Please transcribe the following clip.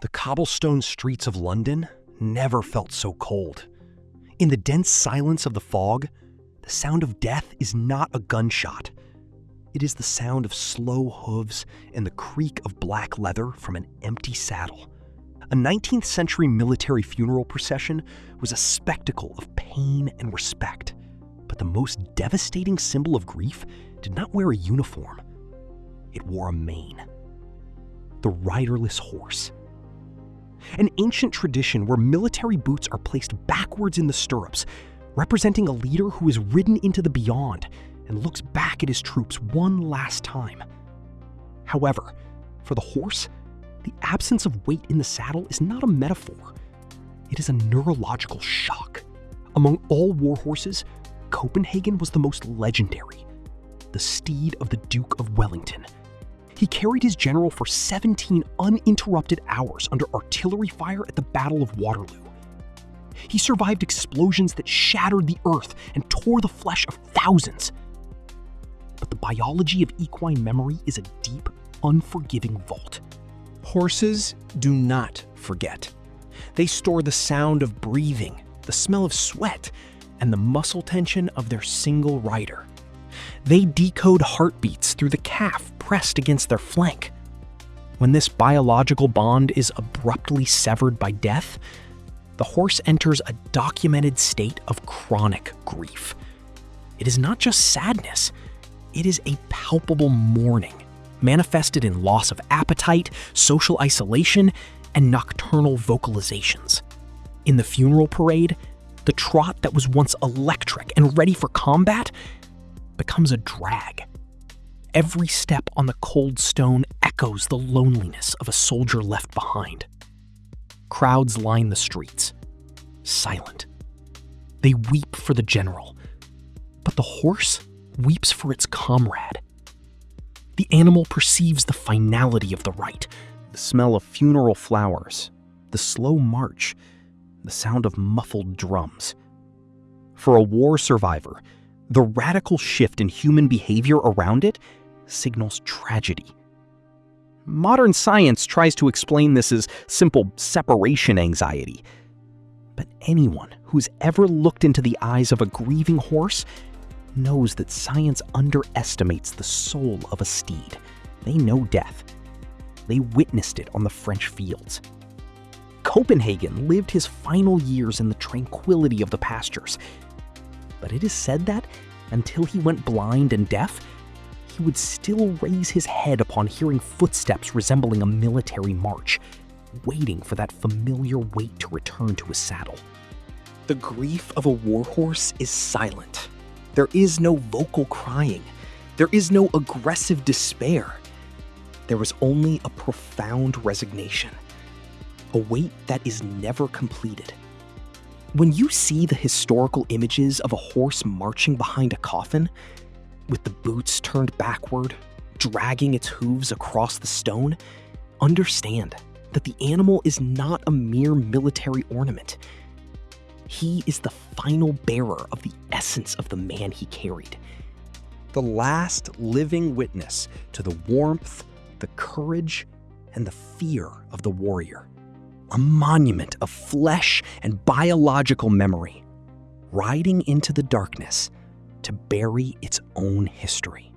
The cobblestone streets of London never felt so cold. In the dense silence of the fog, the sound of death is not a gunshot. It is the sound of slow hooves and the creak of black leather from an empty saddle. A 19th century military funeral procession was a spectacle of pain and respect, but the most devastating symbol of grief did not wear a uniform. It wore a mane. The riderless horse. An ancient tradition where military boots are placed backwards in the stirrups, representing a leader who has ridden into the beyond and looks back at his troops one last time. However, for the horse, the absence of weight in the saddle is not a metaphor. It is a neurological shock. Among all war horses, Copenhagen was the most legendary, the steed of the Duke of Wellington. He carried his general for 17 uninterrupted hours under artillery fire at the Battle of Waterloo. He survived explosions that shattered the earth and tore the flesh of thousands. But the biology of equine memory is a deep, unforgiving vault. Horses do not forget. They store the sound of breathing, the smell of sweat, and the muscle tension of their single rider. They decode heartbeats through the calf pressed against their flank. When this biological bond is abruptly severed by death, the horse enters a documented state of chronic grief. It is not just sadness, it is a palpable mourning, manifested in loss of appetite, social isolation, and nocturnal vocalizations. In the funeral parade, the trot that was once electric and ready for combat becomes a drag. Every step on the cold stone echoes the loneliness of a soldier left behind. Crowds line the streets, silent. They weep for the general, but the horse weeps for its comrade. The animal perceives the finality of the rite, the smell of funeral flowers, the slow march, the sound of muffled drums. For a war survivor, the radical shift in human behavior around it signals tragedy. Modern science tries to explain this as simple separation anxiety. But anyone who's ever looked into the eyes of a grieving horse knows that science underestimates the soul of a steed. They know death. They witnessed it on the French fields. Copenhagen lived his final years in the tranquility of the pastures. But it is said that, until he went blind and deaf, he would still raise his head upon hearing footsteps resembling a military march, waiting for that familiar weight to return to his saddle. The grief of a warhorse is silent. There is no vocal crying. There is no aggressive despair. There is only a profound resignation, a weight that is never completed. When you see the historical images of a horse marching behind a coffin, with the boots turned backward, dragging its hooves across the stone, understand that the animal is not a mere military ornament. He is the final bearer of the essence of the man he carried. The last living witness to the warmth, the courage, and the fear of the warrior. A monument of flesh and biological memory, riding into the darkness to bury its own history.